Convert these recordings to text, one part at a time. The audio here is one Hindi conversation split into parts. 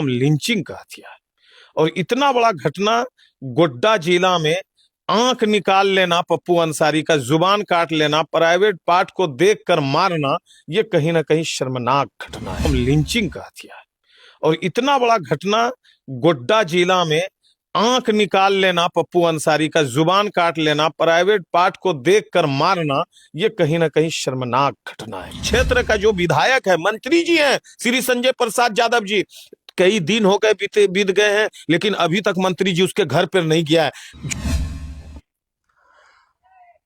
लिंचिंग का हथियार। और इतना बड़ा घटना गोड्डा जिला में, आंख निकाल लेना पप्पू अंसारी का, जुबान काट लेना, प्राइवेट पार्ट को देखकर मारना, ये कहीं ना कहीं शर्मनाक घटना है। लिंचिंग का हथियार। और इतना बड़ा घटना गोड्डा जिला में, आंख निकाल लेना पप्पू अंसारी का, जुबान काट लेना, प्राइवेट पार्ट को देखकर मारना, ये कहीं ना कहीं शर्मनाक घटना है। क्षेत्र का जो विधायक है, मंत्री जी हैं श्री संजय प्रसाद यादव जी, कई दिन हो गए, बीत गए हैं, लेकिन अभी तक मंत्री जी उसके घर पर नहीं गया है।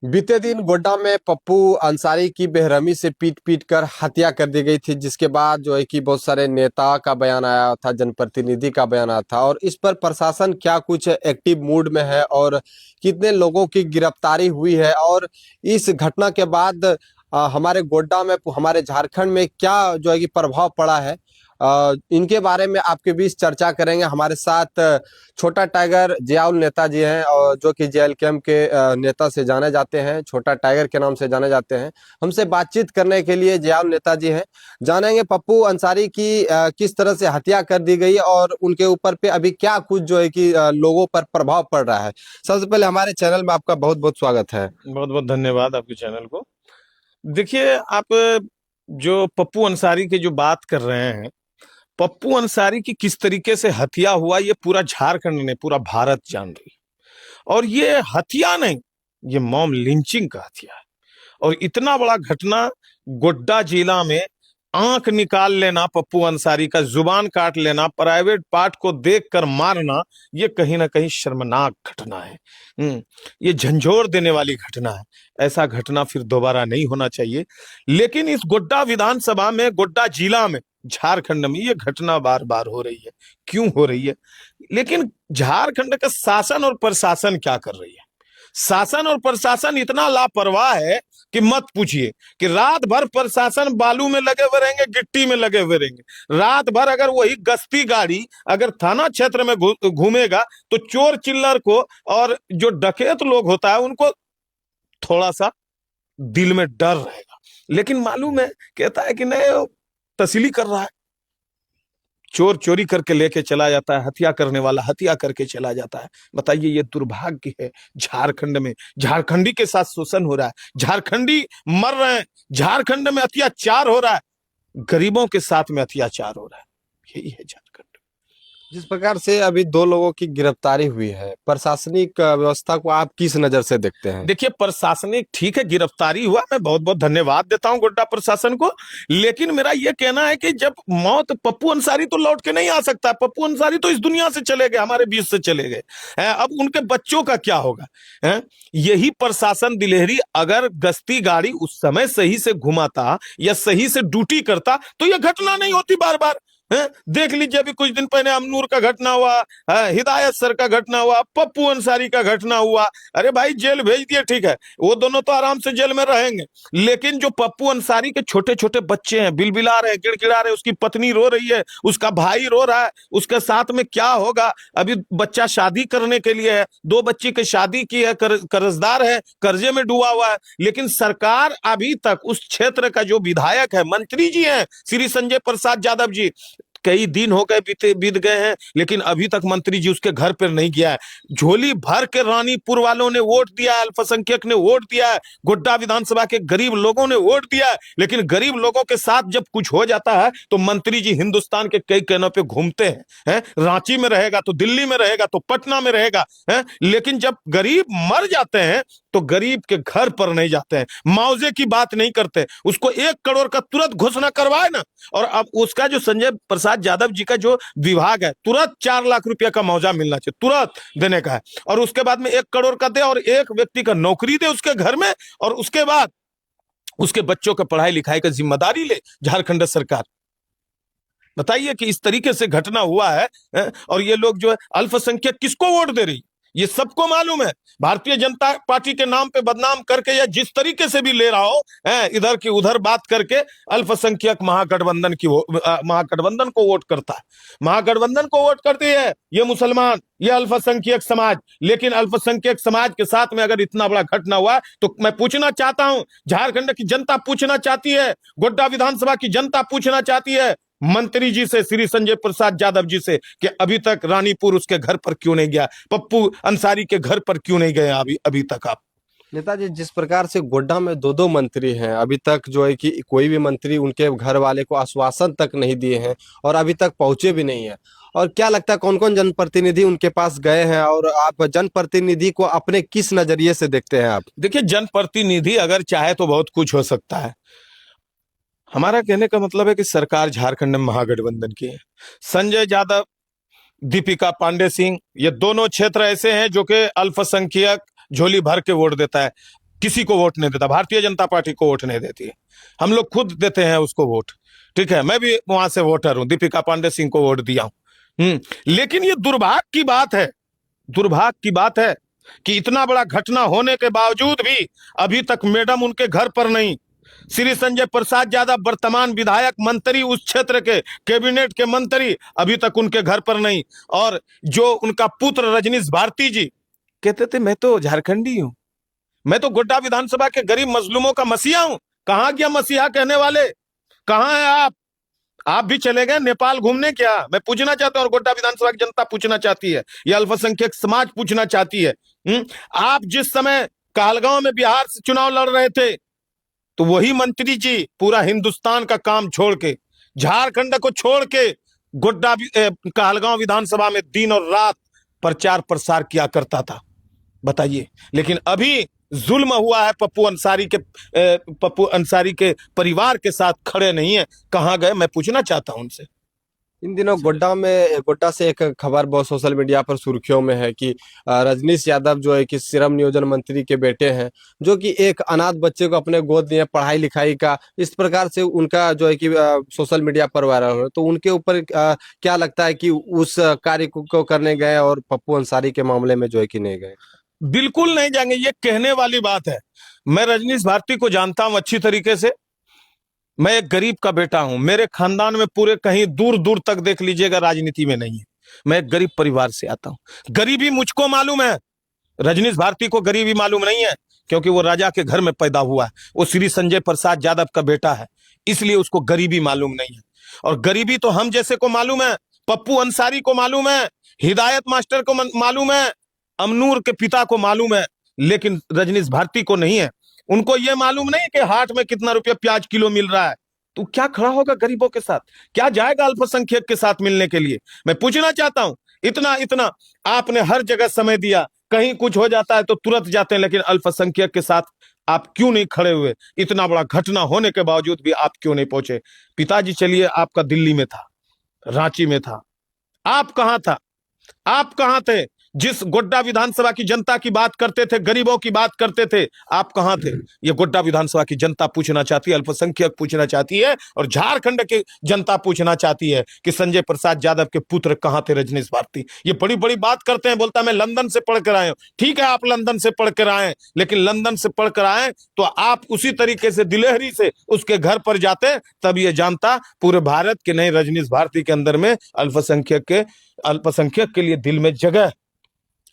बीते दिन गोड्डा में पप्पू अंसारी की बेरहमी से पीट पीट कर हत्या कर दी गई थी, जिसके बाद जो है कि बहुत सारे नेता का बयान आया था, जनप्रतिनिधि का बयान आया था। और इस पर प्रशासन क्या कुछ एक्टिव मूड में है और कितने लोगों की गिरफ्तारी हुई है, और इस घटना के बाद हमारे गोड्डा में, हमारे झारखंड में क्या जो है कि प्रभाव पड़ा है, इनके बारे में आपके बीच चर्चा करेंगे। हमारे साथ छोटा टाइगर जियाउल नेता जी हैं, और जो कि जेएलकेएम के नेता से जाने जाते हैं, छोटा टाइगर के नाम से जाने जाते हैं। हमसे बातचीत करने के लिए जियाउल नेता जी हैं। जानेंगे पप्पू अंसारी की किस तरह से हत्या कर दी गई और उनके ऊपर पे अभी क्या कुछ जो है कि लोगों पर प्रभाव पड़ रहा है। सबसे पहले हमारे चैनल में आपका बहुत बहुत स्वागत है। बहुत बहुत धन्यवाद आपके चैनल को। देखिए, आप जो पप्पू अंसारी की जो बात कर रहे हैं, पप्पू अंसारी की किस तरीके से हत्या हुआ, ये पूरा झारखंड नहीं, पूरा भारत जान रही। और ये हत्या नहीं, ये मॉब लिंचिंग का हत्या है। और इतना बड़ा घटना गोड्डा जिला में, आंख निकाल लेना पप्पू अंसारी का, जुबान काट लेना, प्राइवेट पार्ट को देखकर मारना, ये कहीं ना कहीं शर्मनाक घटना है। ये झंझोर देने वाली घटना है। ऐसा घटना फिर दोबारा नहीं होना चाहिए। लेकिन इस गोड्डा विधानसभा में, गोड्डा जिला में, झारखंड में ये घटना बार बार हो रही है। क्यों हो रही है? लेकिन झारखंड का शासन और प्रशासन क्या कर रही है? शासन और प्रशासन इतना लापरवाह है कि मत पूछिए। कि रात भर प्रशासन बालू में लगे हुए रहेंगे, गिट्टी में लगे हुए रहेंगे। रात भर अगर वही गश्ती गाड़ी अगर थाना क्षेत्र में घूमेगा तो चोर चिल्लर को और जो डकैत लोग होता है उनको थोड़ा सा दिल में डर रहेगा। लेकिन मालूम है, कहता है कि नहीं, तस्ली कर रहा है। चोर चोरी करके लेके चला जाता है, हत्या करने वाला हत्या करके चला जाता है। बताइए, ये दुर्भाग्य है। झारखंड में झारखंडी के साथ शोषण हो रहा है, झारखंडी मर रहे हैं, झारखंड में अत्याचार हो रहा है, गरीबों के साथ में अत्याचार हो रहा है। यही है झारखंड। जिस प्रकार से अभी 2 लोगों की गिरफ्तारी हुई है, प्रशासनिक व्यवस्था को आप किस नजर से देखते हैं? देखिए, प्रशासनिक ठीक है, गिरफ्तारी हुआ, मैं बहुत बहुत धन्यवाद देता हूं गोड्डा प्रशासन को। लेकिन मेरा यह कहना है कि जब मौत, पप्पू अंसारी तो लौट के नहीं आ सकता। पप्पू अंसारी तो इस दुनिया से चले गए, हमारे बीच से चले गए हैं। अब उनके बच्चों का क्या होगा? है यही प्रशासन दिलेहरी अगर गश्ती गाड़ी उस समय सही से घुमाता या सही से ड्यूटी करता तो यह घटना नहीं होती बार बार। देख लीजिए, अभी कुछ दिन पहले अमनूर का घटना हुआ, हिदायत सर का घटना हुआ, पप्पू अंसारी का घटना हुआ। अरे भाई, जेल भेज दिए, ठीक है, वो दोनों तो आराम से जेल में रहेंगे। लेकिन जो पप्पू अंसारी के छोटे छोटे बच्चे हैं, बिलबिला रहे हैं, गिड़गिड़ा रहे हैं, उसकी पत्नी रो रही है, उसका भाई रो रहा है, उसके साथ में क्या होगा? अभी बच्चा शादी करने के लिए है, 2 बच्ची की शादी की है, कर्जदार है, कर्जे में डूबा हुआ है। लेकिन सरकार अभी तक उस क्षेत्र का जो विधायक है, मंत्री जी हैं श्री संजय प्रसाद यादव जी, कई दिन हो गए, बीत गए हैं, लेकिन अभी तक मंत्री जी उसके घर पर नहीं गया है। झोली भर के रानीपुर वालों ने वोट दिया है, अल्पसंख्यक ने वोट दिया है, गोड्डा विधानसभा के गरीब लोगों ने वोट दिया है। लेकिन गरीब लोगों के साथ जब कुछ हो जाता है तो मंत्री जी हिंदुस्तान के कई कोनों पे घूमते हैं। रांची में रहेगा तो दिल्ली में रहेगा तो पटना में रहेगा। लेकिन जब गरीब मर जाते हैं तो गरीब के घर पर नहीं जाते हैं, मुआवजे की बात नहीं करते। उसको 1 करोड़ का तुरंत घोषणा करवाए ना। और अब उसका जो संजय प्रसाद यादव जी का जो विभाग है, तुरंत 4 लाख रुपया का मुआवजा मिलना चाहिए, तुरंत देने का है। और उसके बाद में 1 करोड़ का दे और एक व्यक्ति का नौकरी दे उसके घर में, और उसके बाद उसके बच्चों का पढ़ाई लिखाई का जिम्मेदारी ले झारखंड सरकार। बताइए कि इस तरीके से घटना हुआ है। और ये लोग जो है अल्पसंख्यक किसको वोट दे रही, ये सबको मालूम है। भारतीय जनता पार्टी के नाम पे बदनाम करके या जिस तरीके से भी ले रहा हो, इधर की उधर बात करके अल्पसंख्यक महागठबंधन को वोट करता है, महागठबंधन को वोट करती है ये मुसलमान, ये अल्पसंख्यक समाज। लेकिन अल्पसंख्यक समाज के साथ में अगर इतना बड़ा घटना हुआ तो मैं पूछना चाहता हूं, झारखंड की जनता पूछना चाहती है, गोड्डा विधानसभा की जनता पूछना चाहती है, मंत्री जी से, श्री संजय प्रसाद यादव जी से, कि अभी तक रानीपुर उसके घर पर क्यों नहीं गया, पप्पू अंसारी के घर पर क्यों नहीं गए अभी अभी तक आप। नेताजी, जिस प्रकार से गोड्डा में दो दो मंत्री हैं, अभी तक जो है कि कोई भी मंत्री उनके घर वाले को आश्वासन तक नहीं दिए हैं और अभी तक पहुंचे भी नहीं है। और क्या लगता है कौन कौन जनप्रतिनिधि उनके पास गए हैं, और आप जनप्रतिनिधि को अपने किस नजरिए से देखते हैं आप? देखिए, जनप्रतिनिधि अगर चाहे तो बहुत कुछ हो सकता है। हमारा कहने का मतलब है कि सरकार झारखंड में महागठबंधन की है। संजय यादव, दीपिका पांडे सिंह, ये दोनों क्षेत्र ऐसे हैं जो कि अल्पसंख्यक झोली भर के वोट देता है, किसी को वोट नहीं देता। भारतीय जनता पार्टी को वोट नहीं देती है, हम लोग खुद देते हैं उसको वोट। ठीक है, मैं भी वहां से वोटर हूं, दीपिका पांडे सिंह को वोट दिया हूं। लेकिन ये दुर्भाग्य की बात है, दुर्भाग्य की बात है कि इतना बड़ा घटना होने के बावजूद भी अभी तक मैडम उनके घर पर नहीं। श्री संजय प्रसाद यादव वर्तमान विधायक मंत्री उस क्षेत्र के, कैबिनेट के मंत्री, अभी तक उनके घर पर नहीं। और जो उनका पुत्र रजनीश भारती जी कहते थे मैं तो झारखंडी हूं, मैं तो गोड्डा विधानसभा के गरीब मजलूमों का मसीहा हूं। कहां गया मसीहा कहने वाले, कहां है आप भी चले गए नेपाल घूमने क्या? मैं पूछना चाहता हूं और गोड्डा विधानसभा की जनता पूछना चाहती है, या अल्पसंख्यक समाज पूछना चाहती है। आप जिस समय कहलगांव में बिहार से चुनाव लड़ रहे थे, तो वही मंत्री जी पूरा हिंदुस्तान का काम छोड़ के, झारखंड को छोड़ के, कहलगांव विधानसभा में दिन और रात प्रचार प्रसार किया करता था। बताइए, लेकिन अभी जुल्म हुआ है, पप्पू अंसारी के परिवार के साथ खड़े नहीं है। कहां गए, मैं पूछना चाहता हूं उनसे। इन दिनों गोड्डा से एक खबर बहुत सोशल मीडिया पर सुर्खियों में है कि रजनीश यादव जो है कि श्रम नियोजन मंत्री के बेटे हैं, जो कि एक अनाथ बच्चे को अपने गोद दिए पढ़ाई लिखाई का, इस प्रकार से उनका जो है कि सोशल मीडिया पर वायरल हो। तो उनके ऊपर क्या लगता है कि उस कार्य को करने गए और पप्पू अंसारी के मामले में जो है कि नहीं गए? बिल्कुल नहीं जाएंगे, ये कहने वाली बात है। मैं रजनीश भारती को जानता हूं अच्छी तरीके से। मैं एक गरीब का बेटा हूं, मेरे खानदान में पूरे कहीं दूर दूर तक देख लीजिएगा राजनीति में नहीं है। मैं एक गरीब परिवार से आता हूं, गरीबी मुझको मालूम है, रजनीश भारती को गरीबी मालूम नहीं है, क्योंकि वो राजा के घर में पैदा हुआ है। वो श्री संजय प्रसाद यादव का बेटा है, इसलिए उसको गरीबी मालूम नहीं है। और गरीबी तो हम जैसे को मालूम है, पप्पू अंसारी को मालूम है, हिदायत मास्टर को मालूम है, अमनूर के पिता को मालूम है, लेकिन रजनीश भारती को नहीं है। उनको यह मालूम नहीं कि हाट में कितना रुपया प्याज किलो मिल रहा है। तो क्या खड़ा होगा गरीबों के साथ, क्या जाएगा अल्पसंख्यक के साथ मिलने के लिए? मैं पूछना चाहता हूं, इतना इतना आपने हर जगह समय दिया, कहीं कुछ हो जाता है तो तुरंत जाते हैं, लेकिन अल्पसंख्यक के साथ आप क्यों नहीं खड़े हुए? इतना बड़ा घटना होने के बावजूद भी आप क्यों नहीं पहुंचे? पिताजी चलिए, आपका दिल्ली में था, रांची में था, आप कहां था? आप कहां थे जिस गोड्डा विधानसभा की जनता की बात करते थे, गरीबों की बात करते थे? आप कहां थे? ये गोड्डा विधानसभा की जनता पूछना चाहती है, अल्पसंख्यक पूछना चाहती है, और झारखंड की जनता पूछना चाहती है कि संजय प्रसाद यादव के पुत्र कहां थे रजनीश भारती? ये बड़ी बड़ी बात करते हैं, बोलता मैं लंदन से पढ़ कर आए हूं। ठीक है, आप लंदन से पढ़ कर आए, लेकिन लंदन से पढ़ कर आए तो आप उसी तरीके से दिलेहरी से उसके घर पर जाते, तब ये जानता पूरे भारत के नहीं, रजनीश भारती के अंदर में अल्पसंख्यक के लिए दिल में जगह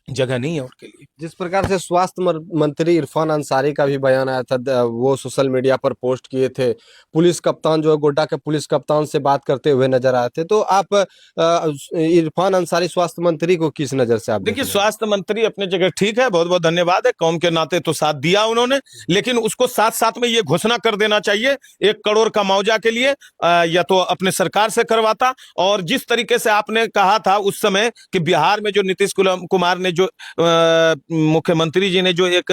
नहीं है उनके लिए। जिस प्रकार से स्वास्थ्य मंत्री इरफान अंसारी का भी बयान आया था, वो सोशल मीडिया पर पोस्ट किए थे, पुलिस कप्तान जो है गोड्डा के पुलिस कप्तान से बात करते हुए नजर आए थे। तो आप इरफान अंसारी स्वास्थ्य मंत्री को किस नजर से आप देखिए, स्वास्थ्य मंत्री अपने जगह ठीक है, बहुत बहुत धन्यवाद है, कौम के नाते तो साथ दिया उन्होंने, लेकिन उसको साथ साथ में ये घोषणा कर देना चाहिए 1 करोड़ का मुआवजा के लिए, या तो अपने सरकार से करवाता। और जिस तरीके से आपने कहा था उस समय कि बिहार में जो नीतीश कुमार ने, जो मुख्यमंत्री जी ने जो एक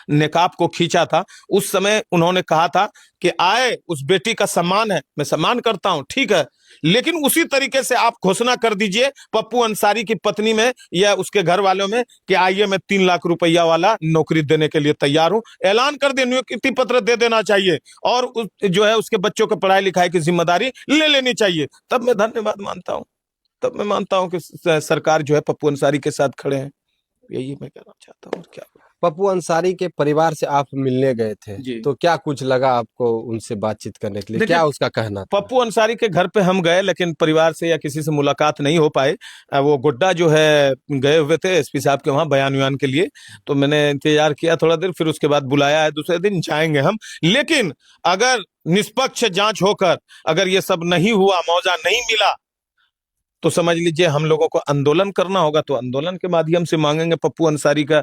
नेकाब को खींचा था, उस समय उन्होंने कहा था कि आए उस बेटी का सम्मान है, मैं सम्मान करता हूं, ठीक है, लेकिन उसी तरीके से आप घोषणा कर दीजिए पप्पू अंसारी की पत्नी में या उसके घर वालों में कि आइए मैं 3 लाख रुपया वाला नौकरी देने के लिए तैयार हूं। ऐलान कर दे, नियुक्ति पत्र दे देना चाहिए, और जो है उसके बच्चों को पढ़ाई लिखाई की जिम्मेदारी ले लेनी चाहिए। तब मैं धन्यवाद मानता हूं, तब मैं मानता हूं कि सरकार जो है पप्पू अंसारी के साथ खड़े हैं। यही मैं कहना चाहता हूँ, और क्या। पप्पू अंसारी के परिवार से आप मिलने गए थे, जी। तो क्या कुछ लगा आपको उनसे बातचीत करने के लिए, देखिए, क्या उसका कहना था? पप्पू अंसारी के घर पे हम गए, लेकिन परिवार से या किसी से मुलाकात नहीं हो पाए। वो गुड्डा जो है गए हुए थे एसपी साहब के वहां बयान वयान के लिए, तो मैंने इंतजार किया थोड़ा देर, फिर उसके बाद बुलाया है, दूसरे दिन जाएंगे हम। लेकिन अगर निष्पक्ष जांच होकर अगर ये सब नहीं हुआ, मौजा नहीं मिला, तो समझ लीजिए हम लोगों को आंदोलन करना होगा, तो आंदोलन के माध्यम से मांगेंगे पप्पू अंसारी का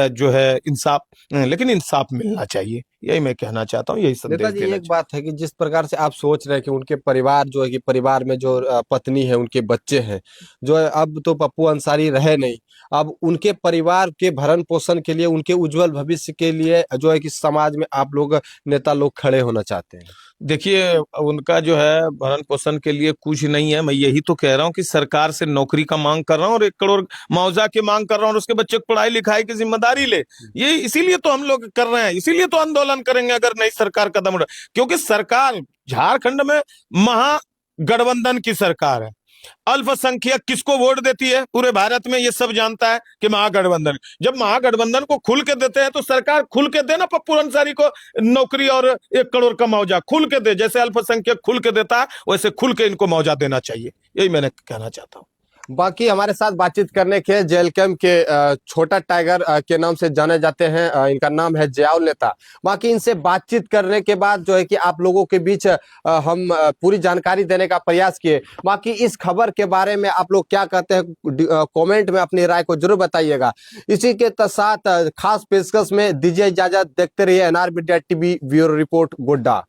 जो है इंसाफ। लेकिन इंसाफ मिलना चाहिए, यही मैं कहना चाहता हूँ, यही संदेश नेताजी, देना एक बात है कि जिस प्रकार से आप सोच रहे हैं कि उनके परिवार जो है कि परिवार में जो पत्नी है, उनके बच्चे हैं, जो है अब तो पप्पू अंसारी रहे नहीं, अब उनके परिवार के भरण पोषण के लिए, उनके उज्जवल भविष्य के लिए जो है कि समाज में आप लोग नेता लोग खड़े होना चाहते हैं। देखिए, उनका जो है भरण पोषण के लिए कुछ नहीं है। मैं यही तो कह रहा हूँ कि सरकार से नौकरी का मांग कर रहा हूँ और 1 करोड़ मुआवजा की मांग कर रहा हूँ, और उसके बच्चे को पढ़ाई लिखाई की जिम्मेदारी ले। ये इसीलिए तो हम लोग कर रहे हैं, इसीलिए तो आंदोलन करेंगे अगर नई सरकार कदम उठा, क्योंकि सरकार झारखंड में महागठबंधन की सरकार है। अल्पसंख्यक किसको वोट देती है पूरे भारत में, ये सब जानता है कि महागठबंधन। जब महागठबंधन को खुल के देते हैं तो सरकार खुल के दे ना पप्पू अंसारी को नौकरी और 1 करोड़ का मुआवजा खुल के दे, जैसे अल्पसंख्यक खुल के देता है वैसे खुल के इनको मुआवजा देना चाहिए, यही मैंने कहना चाहता हूँ। बाकी हमारे साथ बातचीत करने के जेल कैंप के छोटा टाइगर के नाम से जाने जाते हैं, इनका नाम है जयाउल नेता। बाकी इनसे बातचीत करने के बाद जो है कि आप लोगों के बीच हम पूरी जानकारी देने का प्रयास किए। बाकी इस खबर के बारे में आप लोग क्या कहते हैं, कमेंट में अपनी राय को जरूर बताइएगा। इसी के साथ खास पेशकश में दीजिए इजाजत, देखते रहिए NR media TV, bureau report, Godda.